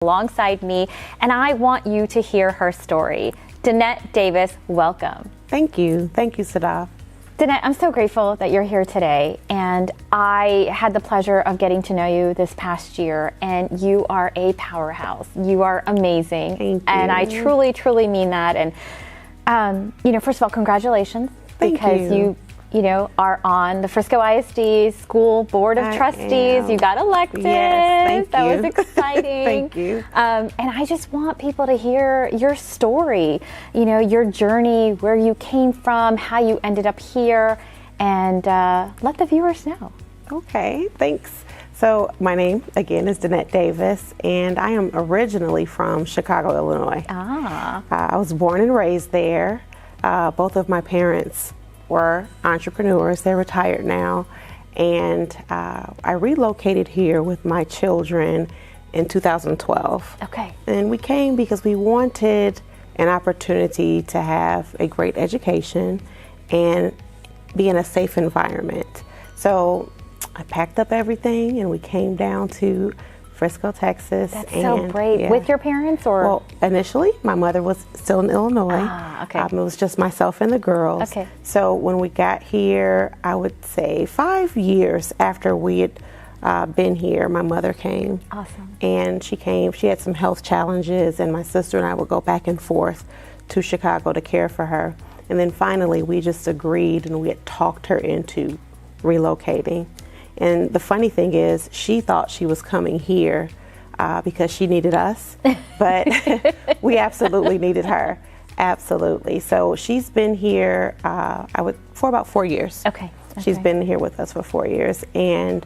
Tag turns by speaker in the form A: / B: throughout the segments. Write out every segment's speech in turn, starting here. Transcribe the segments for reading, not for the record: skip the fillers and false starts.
A: alongside me, and I want you to hear her story. Danette Davis, welcome.
B: Thank you. Thank you, Sadaf.
A: Danette, I'm so grateful that you're here today, and I had the pleasure of getting to know you this past year, and you are a powerhouse. You are amazing.
B: Thank you.
A: And I truly, truly mean that. And, first of all, congratulations. Because you are on the Frisco ISD School Board of Trustees. You got elected.
B: Yes, thank you.
A: That was exciting.
B: Thank you.
A: And I just want people to hear your story, your journey, where you came from, how you ended up here, and let the viewers know.
B: Okay, thanks. So my name, again, is Danette Davis, and I am originally from Chicago, Illinois. I was born and raised there. Both of my parents were entrepreneurs. They're retired now. And I relocated here with my children in 2012.
A: Okay.
B: And we came because we wanted an opportunity to have a great education and be in a safe environment. So I packed up everything and we came down to Frisco, Texas.
A: That's so great. Yeah. With your parents, or?
B: Well, initially, my mother was still in Illinois.
A: Okay.
B: It was just myself and the girls.
A: Okay.
B: So when we got here, I would say 5 years after we had been here, my mother came.
A: Awesome.
B: And she came. She had some health challenges, and my sister and I would go back and forth to Chicago to care for her. And then finally, we just agreed, and we had talked her into relocating. And the funny thing is, she thought she was coming here because she needed us, but we absolutely needed her. Absolutely. So she's been here for about 4 years.
A: Okay.
B: She's been here with us for 4 years. And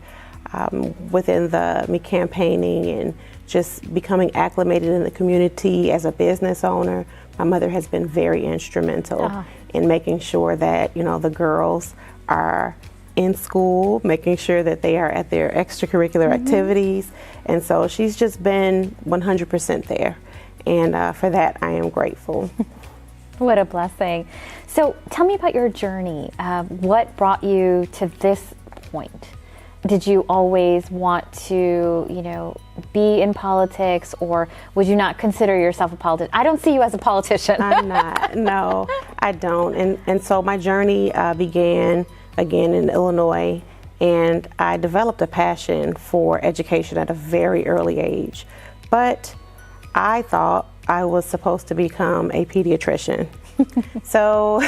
B: within me campaigning and just becoming acclimated in the community as a business owner, my mother has been very instrumental in making sure that, the girls are in school, making sure that they are at their extracurricular activities. And so she's just been 100% there. And for that, I am grateful.
A: What a blessing. So tell me about your journey. What brought you to this point? Did you always want to, be in politics, or would you not consider yourself a politician? I don't see you as a politician.
B: I'm not. No, I don't. And so my journey began again in Illinois, and I developed a passion for education at a very early age. But I thought I was supposed to become a pediatrician. So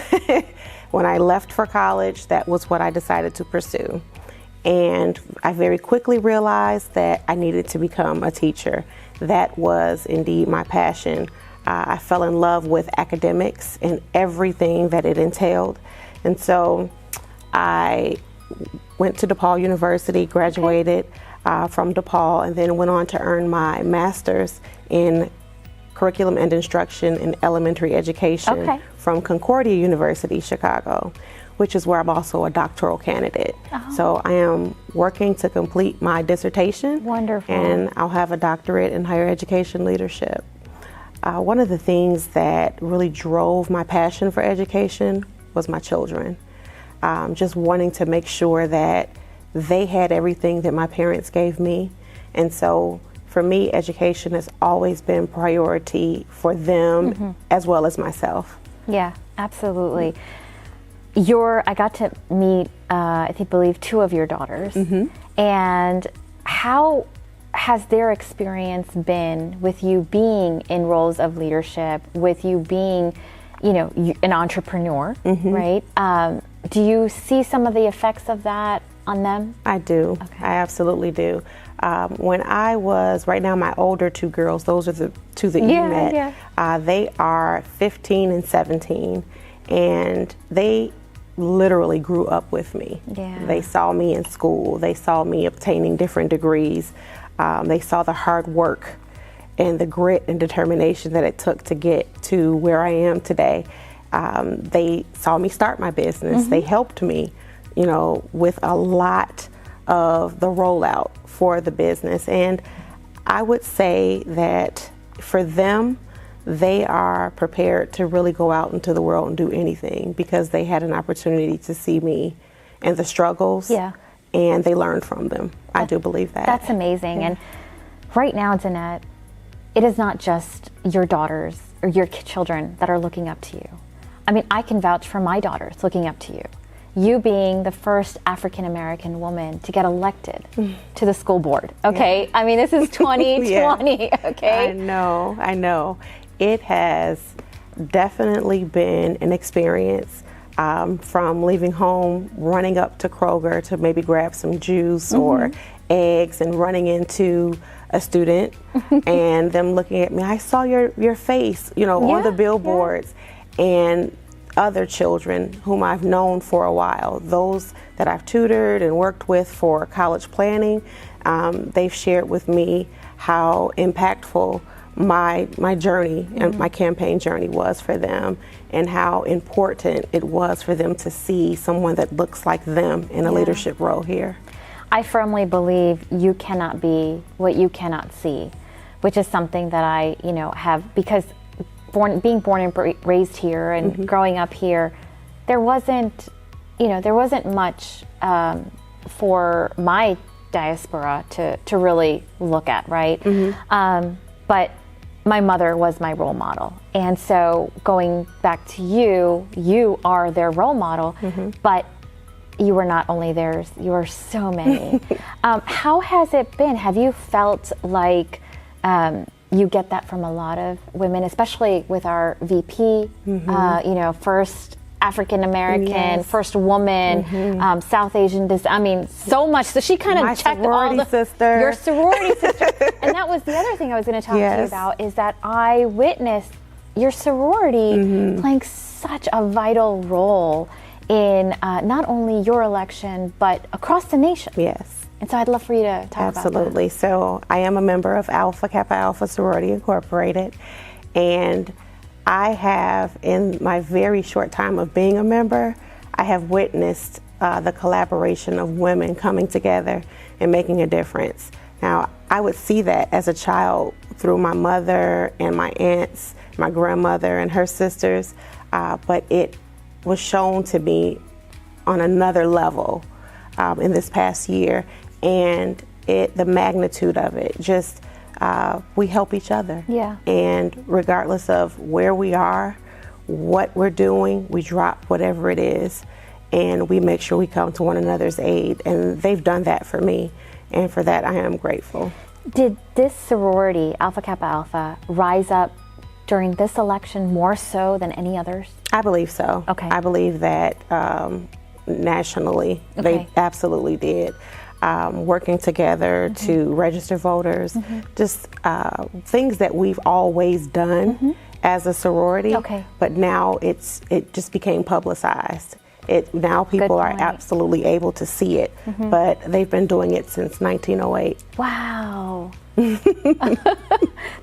B: when I left for college, that was what I decided to pursue. And I very quickly realized that I needed to become a teacher. That was indeed my passion. I fell in love with academics and everything that it entailed. And so I went to DePaul University, graduated from DePaul, and then went on to earn my master's in curriculum and instruction in elementary education from Concordia University, Chicago, which is where I'm also a doctoral candidate. So I am working to complete my dissertation.
A: Wonderful.
B: And I'll have a doctorate in higher education leadership. One of the things that really drove my passion for education was my children. Just wanting to make sure that they had everything that my parents gave me. And so for me, education has always been priority for them as well as myself.
A: Yeah, absolutely. I got to meet, I believe, 2 of your daughters. And how has their experience been with you being in roles of leadership, with you being, an entrepreneur, right? Do you see some of the effects of that on them?
B: I do.
A: Okay.
B: I absolutely do. When I was, right now my older 2 girls, those are the 2 that you met, they are 15 and 17, and they literally grew up with me. They saw me in school. They saw me obtaining different degrees. They saw the hard work and the grit and determination that it took to get to where I am today. They saw me start my business. They helped me, with a lot of the rollout for the business. And I would say that for them, they are prepared to really go out into the world and do anything because they had an opportunity to see me and the struggles. And they learned from them. I do believe that.
A: That's amazing. And right now, Danette, it is not just your daughters or your children that are looking up to you. I mean, I can vouch for my daughters looking up to you. You being the first African-American woman to get elected to the school board, okay? Yeah. I mean, this is 2020, yeah. Okay?
B: I know. It has definitely been an experience, from leaving home, running up to Kroger to maybe grab some juice or eggs, and running into a student and them looking at me. I saw your face, on the billboards, and other children whom I've known for a while, those that I've tutored and worked with for college planning, they've shared with me how impactful my journey and my campaign journey was for them, and how important it was for them to see someone that looks like them in a leadership role here.
A: I firmly believe you cannot be what you cannot see, which is something that I, have, because being born and raised here and growing up here, there wasn't much for my diaspora to really look at, right? But my mother was my role model. And so going back to you are their role model, but you were not only theirs, you are so many. How has it been? Have you felt like you get that from a lot of women, especially with our VP, first African-American, first woman, South Asian, so much. So she kind of checked all the,
B: sister.
A: Your sorority sister. And that was the other thing I was going to talk to you about, is that I witnessed your sorority playing such a vital role in not only your election, but across the nation.
B: Yes.
A: And so I'd love for you to talk about that.
B: Absolutely. So I am a member of Alpha Kappa Alpha Sorority Incorporated, and I have, in my very short time of being a member, I have witnessed the collaboration of women coming together and making a difference. Now, I would see that as a child through my mother and my aunts, my grandmother and her sisters, but it was shown to me on another level in this past year, and the magnitude of it, just we help each other.
A: Yeah.
B: And regardless of where we are, what we're doing, we drop whatever it is, and we make sure we come to one another's aid. And they've done that for me, and for that I am grateful.
A: Did this sorority, Alpha Kappa Alpha, rise up during this election more so than any others?
B: I believe so.
A: Okay.
B: I believe that nationally, they absolutely did. Working together to register voters, just things that we've always done as a sorority, but now it just became publicized. Now people are absolutely able to see it, but they've been doing it since 1908.
A: Wow.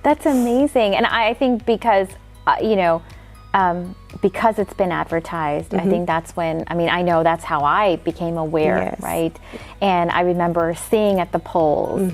A: That's amazing. And I think because, because it's been advertised, I think that's when, I know that's how I became aware, right? And I remember seeing at the polls,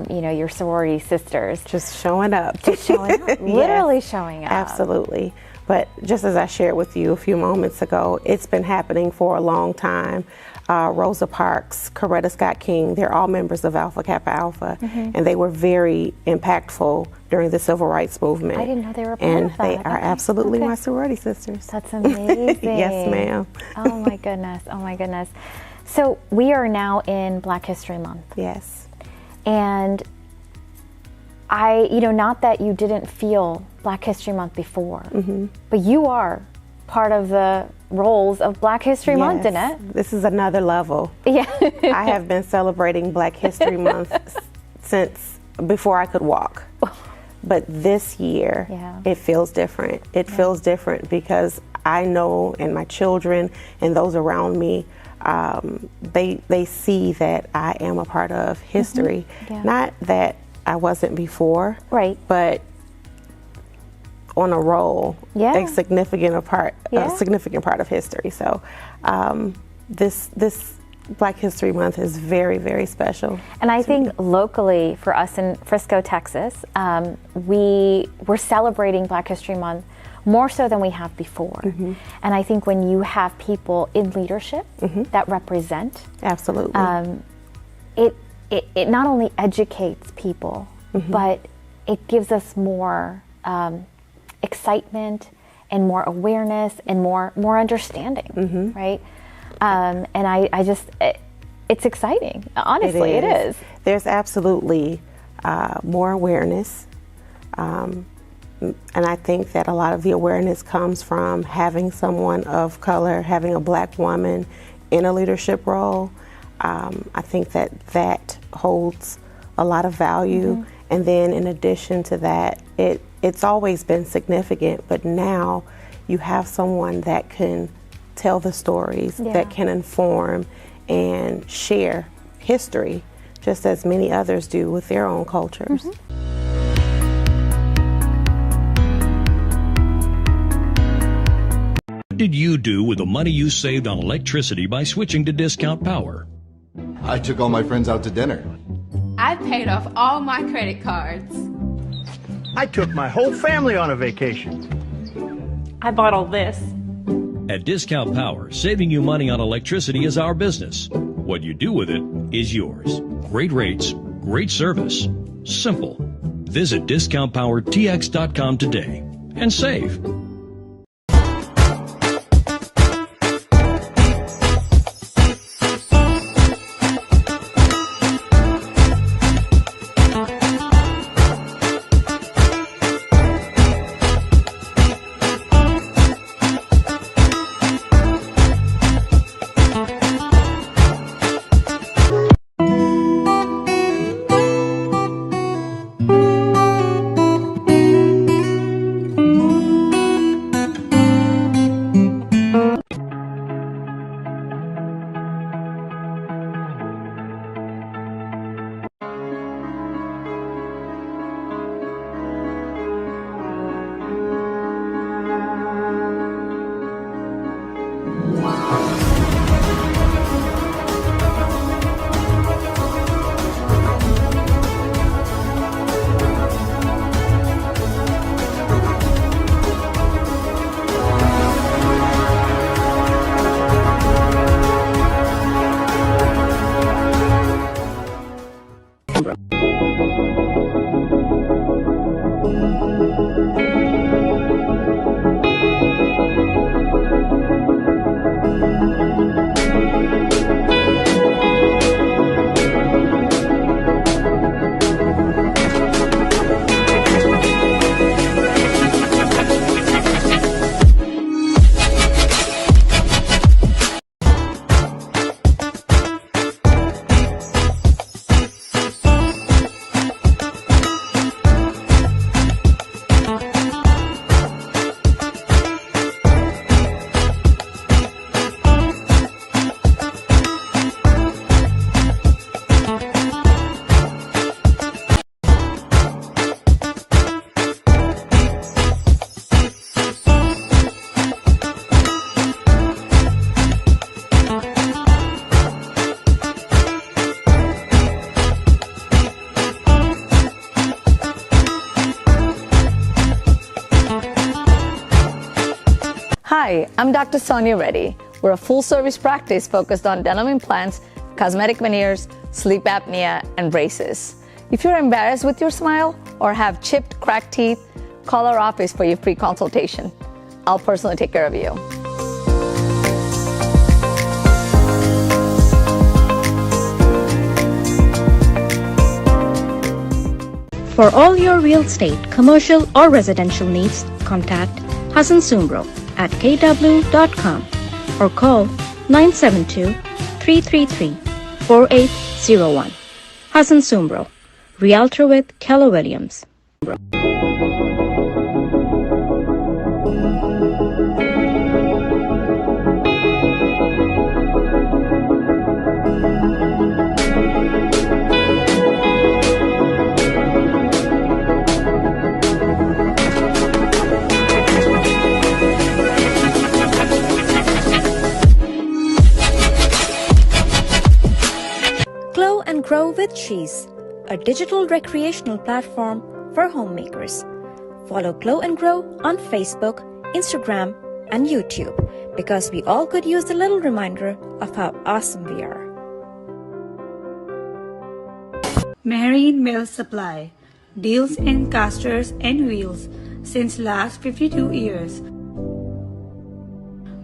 A: your sorority sisters.
B: Just showing up.
A: Literally showing up.
B: Absolutely. But just as I shared with you a few moments ago, it's been happening for a long time. Rosa Parks, Coretta Scott King, they're all members of Alpha Kappa Alpha, and they were very impactful during the civil rights movement.
A: I didn't know they were part of that.
B: And they are absolutely my sorority sisters.
A: That's amazing.
B: Yes, ma'am.
A: Oh my goodness, oh my goodness. So we are now in Black History Month.
B: Yes.
A: And not that you didn't feel Black History Month before, but you are part of the roles of Black History Month, Danette.
B: This is another level.
A: Yeah.
B: I have been celebrating Black History Month since before I could walk. But this year, it feels different. It feels different because I know, and my children and those around me, they see that I am a part of history. Not that I wasn't before, but on a roll, a significant part of history. So this Black History Month is very, very special.
A: And I think locally for us in Frisco, Texas, we're celebrating Black History Month more so than we have before. And I think when you have people in leadership that represent,
B: absolutely,
A: it not only educates people, but it gives us more excitement and more awareness and more understanding, right? And I just, it's exciting. Honestly, it is.
B: There's absolutely more awareness. And I think that a lot of the awareness comes from having someone of color, having a Black woman in a leadership role. I think that holds a lot of value. And then in addition to that, it's always been significant, but now you have someone that can tell the stories, that can inform and share history, just as many others do with their own cultures.
C: What did you do with the money you saved on electricity by switching to Discount Power?
D: I took all my friends out to dinner.
E: I paid off all my credit cards.
F: I took my whole family on a vacation.
G: I bought all this.
C: At Discount Power, saving you money on electricity is our business. What you do with it is yours. Great rates, great service. Simple. Visit discountpowertx.com today and save.
G: Hi, I'm Dr. Sonia Reddy. We're a full-service practice focused on dental implants, cosmetic veneers, sleep apnea, and braces. If you're embarrassed with your smile or have chipped, cracked teeth, call our office for your free consultation. I'll personally take care of you.
H: For all your real estate, commercial or residential needs, contact Hassan Sumbro at kw.com or call 972-333-4801. Hassan Sumbro, Realtor with Keller Williams. Glow and Grow with Cheese, a digital recreational platform for homemakers. Follow Glow and Grow on Facebook, Instagram, and YouTube because we all could use a little reminder of how awesome we are.
I: Marine Mill Supply, deals in casters and wheels since last 52 years.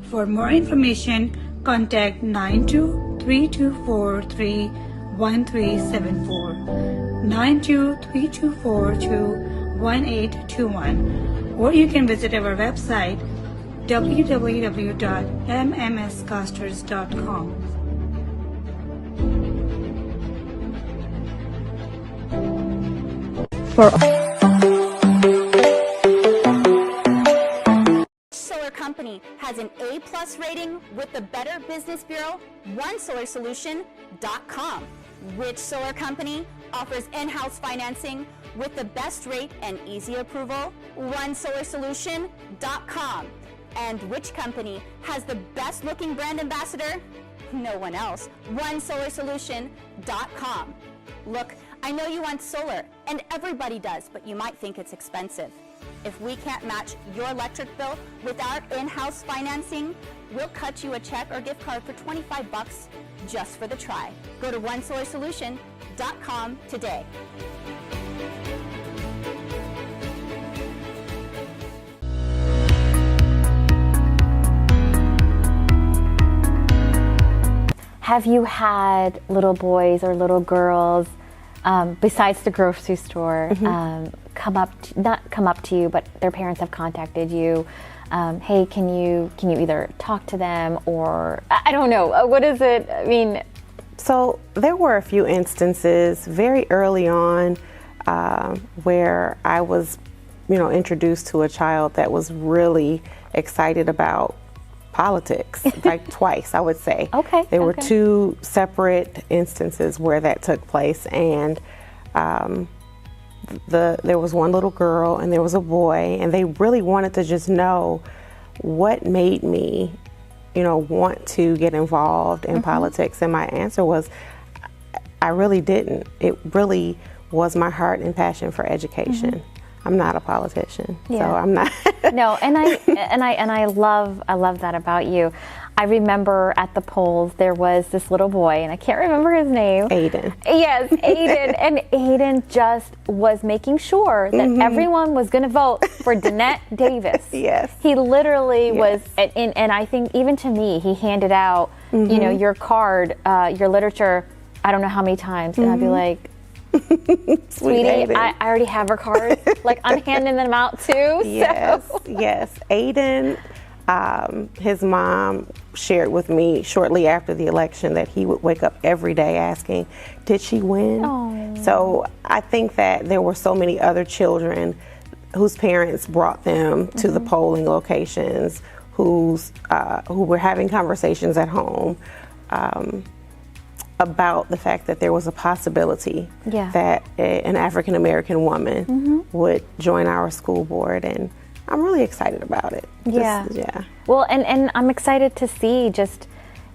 I: For more information, contact 923241374, 923241821, or you can visit our website www.mmscasters.com.
J: Solar company has an A+ rating with the Better Business Bureau, OneSolarSolution.com. Which solar company offers in-house financing with the best rate and easy approval? OneSolarSolution.com. And which company has the best looking brand ambassador? No one else. OneSolarSolution.com. Look, I know you want solar, and everybody does, but you might think it's expensive. If we can't match your electric bill with our in-house financing, we'll cut you a check or gift card for $25 just for the try. Go to OneSolarSolution.com today.
A: Have you had little boys or little girls, besides the grocery store, not come up to you, but their parents have contacted you? Hey, can you either talk to them, or I don't know, what is it? I mean,
B: so there were a few instances very early on where I was, introduced to a child that was really excited about politics, like twice, I would say.
A: Okay.
B: There were two separate instances where that took place, and there was one little girl and there was a boy, and they really wanted to just know what made me, want to get involved in politics. And my answer was, I really didn't. It really was my heart and passion for education. I'm not a politician, so I'm not.
A: No, and I love that about you. I remember at the polls there was this little boy, and I can't remember his name.
B: Aiden.
A: Yes, Aiden, and Aiden just was making sure that everyone was going to vote for Danette Davis.
B: Yes.
A: He literally was, and I think even to me, he handed out, your card, your literature, I don't know how many times, and I'd be like, sweetie, I already have her cards. Like, I'm handing them out too.
B: Yes, yes. Aiden, his mom shared with me shortly after the election that he would wake up every day asking, did she win?
A: Oh.
B: So I think that there were so many other children whose parents brought them to the polling locations, who were having conversations at home about the fact that there was a possibility that an African American woman would join our school board, and I'm really excited about it.
A: Well, and I'm excited to see just,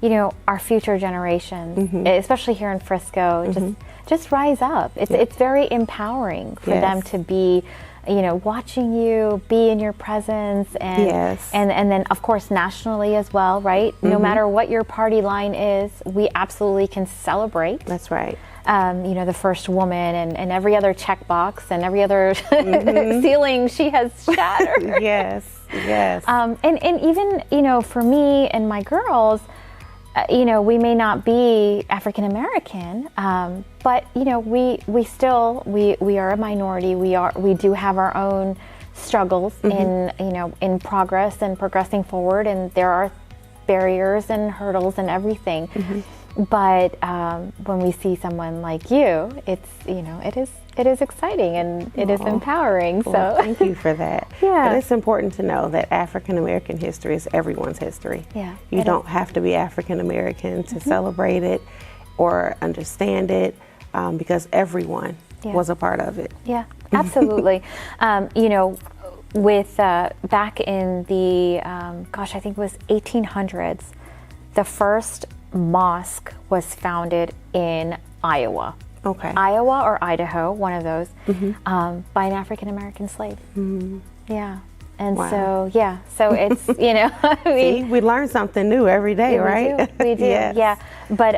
A: our future generations, especially here in Frisco, just rise up. It's very empowering for them to be, watching you, be in your presence, and then of course nationally as well, right? No matter what your party line is, we absolutely can celebrate.
B: That's right.
A: The first woman, and every other checkbox and every other ceiling she has shattered.
B: Yes.
A: And even, for me and my girls, we may not be African American, but we still are a minority. We do have our own struggles in progress and progressing forward, and there are barriers and hurdles and everything. But when we see someone like you, it's it is exciting and it is empowering.
B: Well,
A: so
B: thank you for that.
A: Yeah.
B: But it's important to know that African American history is everyone's history.
A: Yeah,
B: you don't have to be African American to celebrate it or understand it, because everyone was a part of it.
A: Yeah, absolutely. With back in the I think it was 1800s, the first mosque was founded in Iowa.
B: Okay.
A: Iowa or Idaho, one of those, by an African American slave. Yeah. And so it's,
B: See, we learn something new every day, right?
A: We do.
B: Yes.
A: Yeah. But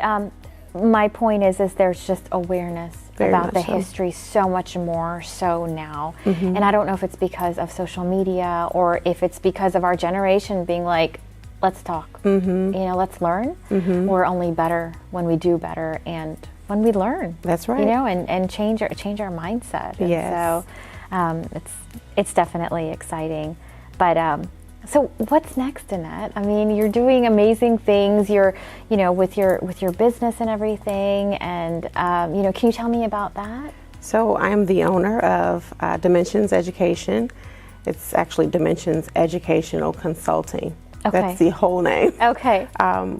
A: my point is there's just awareness about the history so much more so now. And I don't know if it's because of social media or if it's because of our generation being like, let's talk, you know, let's learn. We're only better when we do better and when we learn.
B: That's right.
A: You know, and change our mindset. And so it's definitely exciting. But so what's next, Danette? I mean, you're doing amazing things. You're, you know, with your business and everything. And you know, can you tell me about that?
B: So I'm the owner of Dimensions Education. It's actually Dimensions Educational Consulting.
A: Okay.
B: That's the whole name.
A: Okay.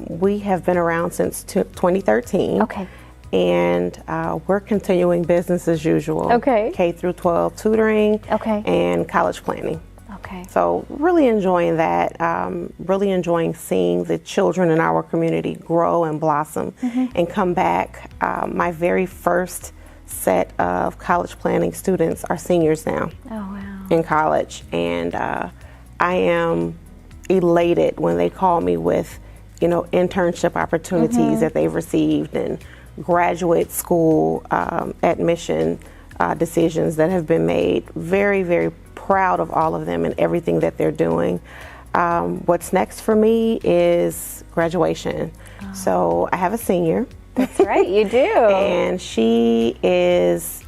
B: We have been around since 2013.
A: Okay.
B: And we're continuing business as usual.
A: Okay.
B: K through 12 tutoring.
A: Okay.
B: And college planning.
A: Okay.
B: So really enjoying that. Really enjoying seeing the children in our community grow and blossom and come back. My very first set of college planning students are seniors now.
A: Oh, wow.
B: In college. And I am elated when they call me with, you know, internship opportunities that they've received and graduate school admission decisions that have been made. Very, very proud of all of them and everything that they're doing. What's next for me is graduation. So I have a senior.
A: That's right, you do.
B: And she is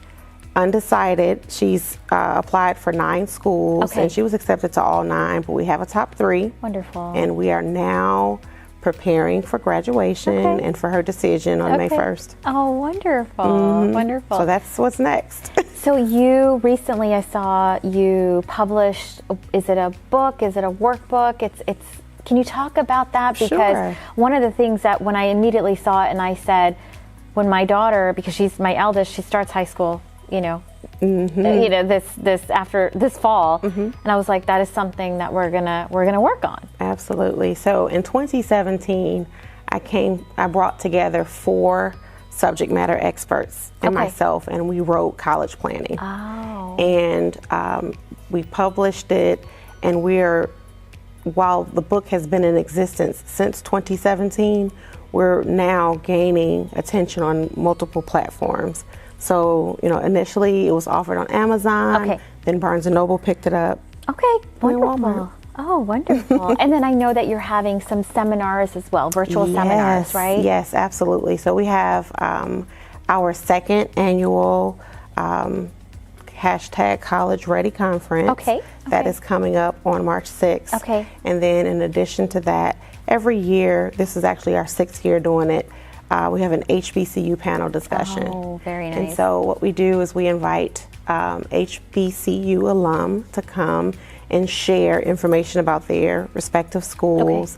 B: undecided. She's applied for 9 schools and she was accepted to all 9, but we have a top 3.
A: Wonderful.
B: And we are now preparing for graduation and for her decision on May 1st.
A: Oh, wonderful. Wonderful.
B: So that's what's next.
A: So you recently, I saw you published, is it a book? Is it a workbook? It's. Can you talk about that? Because one of the things that when I immediately saw it and I said, when my daughter, because she's my eldest, she starts high school, you know, you know, this after this fall, and I was like, that is something that we're gonna work on.
B: Absolutely. So in 2017, I brought together 4 subject matter experts and myself, and we wrote college planning.
A: Oh.
B: And we published it, and while the book has been in existence since 2017, we're now gaining attention on multiple platforms. So, you know, initially it was offered on Amazon, then Barnes & Noble picked it up.
A: Okay, wonderful. Oh, wonderful. And then I know that you're having some seminars as well, virtual seminars, right?
B: Yes, absolutely. So we have our 2nd annual #College Ready Conference that is coming up on March 6th.
A: Okay.
B: And then in addition to that, every year, this is actually our 6th year doing it, we have an HBCU panel discussion.
A: Oh, very nice.
B: And so what we do is we invite HBCU alum to come and share information about their respective schools.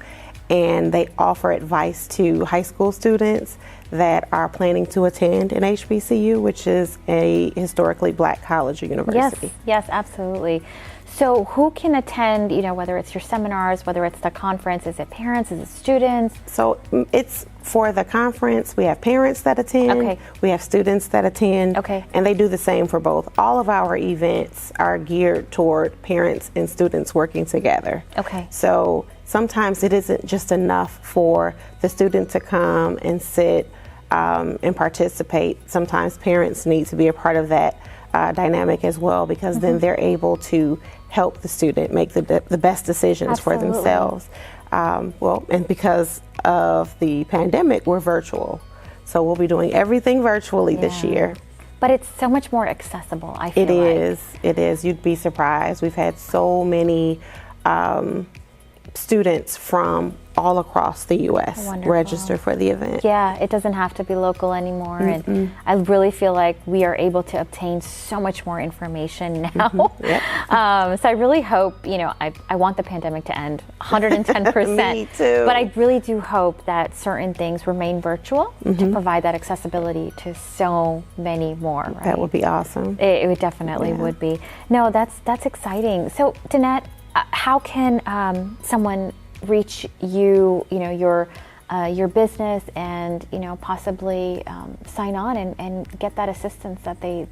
B: And they offer advice to high school students that are planning to attend an HBCU, which is a historically black college or university.
A: Yes, absolutely. So who can attend, you know, whether it's your seminars, whether it's the conference, is it parents, is it students?
B: So it's for the conference, we have parents that attend, we have students that attend, and they do the same for both. All of our events are geared toward parents and students working together. So sometimes it isn't just enough for the student to come and sit and participate. Sometimes parents need to be a part of that dynamic as well, because then they're able to help the student make the best decisions for themselves. And because of the pandemic, we're virtual. So we'll be doing everything virtually this year.
A: But it's so much more accessible, I feel
B: like. It is. You'd be surprised. We've had so many students from all across the U.S. register for the event.
A: Yeah, it doesn't have to be local anymore. And I really feel like we are able to obtain so much more information now. So I really hope, you know, I want the pandemic to end 110%.
B: Me too.
A: But I really do hope that certain things remain virtual to provide that accessibility to so many more. Right?
B: That would be awesome.
A: It would definitely would be. No, that's exciting. So Danette, how can someone reach you, you know, your business, and, you know, possibly sign on and get that assistance that they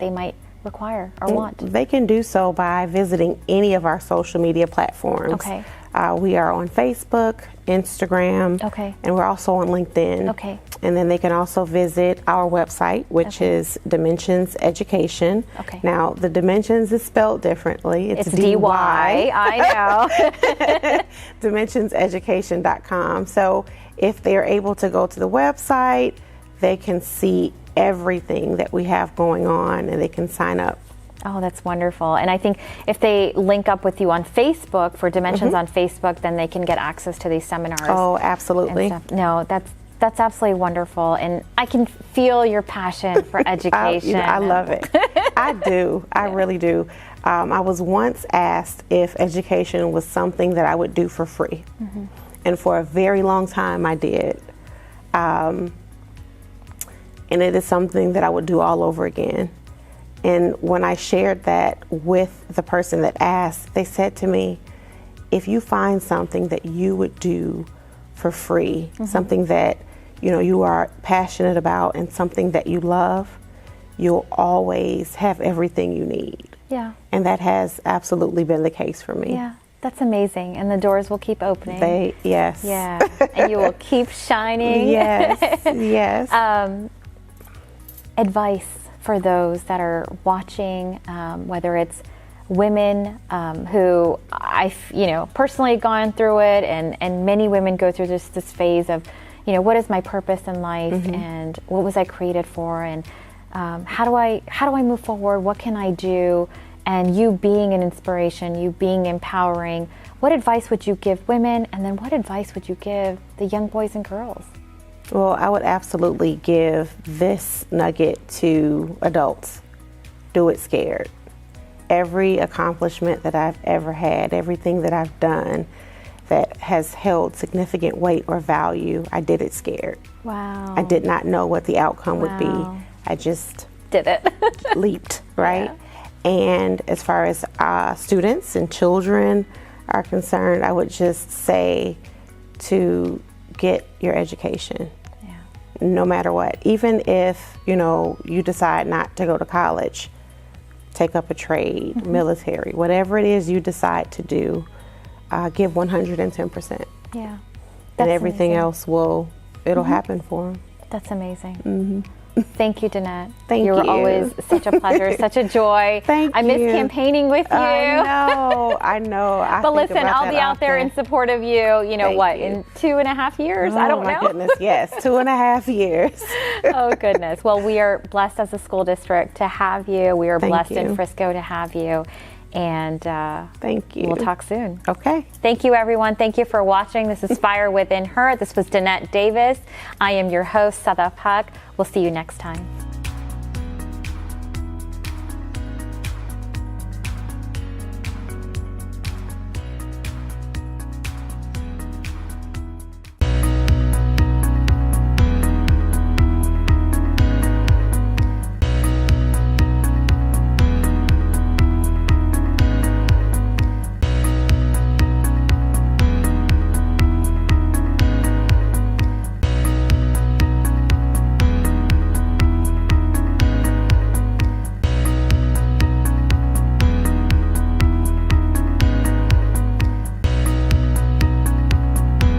A: might require or want?
B: They can do so by visiting any of our social media platforms. We are on Facebook, Instagram, and we're also on LinkedIn.
A: Okay.
B: And then they can also visit our website, which is Dimensions Education.
A: Okay.
B: Now, the Dimensions is spelled differently. It's
A: D-Y. I know.
B: Dimensionseducation.com. So if they're able to go to the website, they can see everything that we have going on, and they can sign up.
A: Oh, that's wonderful. And I think if they link up with you on Facebook for Dimensions on Facebook, then they can get access to these seminars.
B: Oh, absolutely.
A: No, that's absolutely wonderful. And I can feel your passion for education.
B: I love it. I do. I really do. I was once asked if education was something that I would do for free. And for a very long time I did. And it is something that I would do all over again. And when I shared that with the person that asked, they said to me, if you find something that you would do for free, something that you are passionate about and something that you love, you'll always have everything you need.
A: Yeah.
B: And that has absolutely been the case for me.
A: Yeah, that's amazing. And the doors will keep opening.
B: Yes.
A: Yeah. And you will keep shining.
B: Yes. Yes.
A: Advice for those that are watching, whether it's women who I've personally gone through it, and many women go through this phase of, what is my purpose in life, and what was I created for, and how do I move forward? What can I do? And you being an inspiration, you being empowering, what advice would you give women, and then what advice would you give the young boys and girls?
B: Well, I would absolutely give this nugget to adults. Do it scared. Every accomplishment that I've ever had, everything that I've done that has held significant weight or value, I did it scared.
A: Wow.
B: I did not know what the outcome would be. I just
A: did it.
B: Leaped, right? Yeah. And as far as students and children are concerned, I would just say to get your education, no matter what. Even if you decide not to go to college, take up a trade, military, whatever it is you decide to do, give 110%.
A: Yeah,
B: and everything else it'll happen for them.
A: That's amazing. Thank you, Danette.
B: Thank you.
A: You were always such a pleasure, such a joy.
B: Thank you.
A: I miss campaigning with you.
B: I know.
A: But listen, I'll be out there in support of you. In 2.5 years? I don't know.
B: Oh my goodness, yes, 2.5 years.
A: Oh goodness. Well, we are blessed as a school district to have you. We are blessed in Frisco to have you. And
B: thank you.
A: We'll talk soon.
B: Okay.
A: Thank you, everyone. Thank you for watching. This is Fire Within Her. This was Danette Davis. I am your host, Sadaf. We'll see you next time.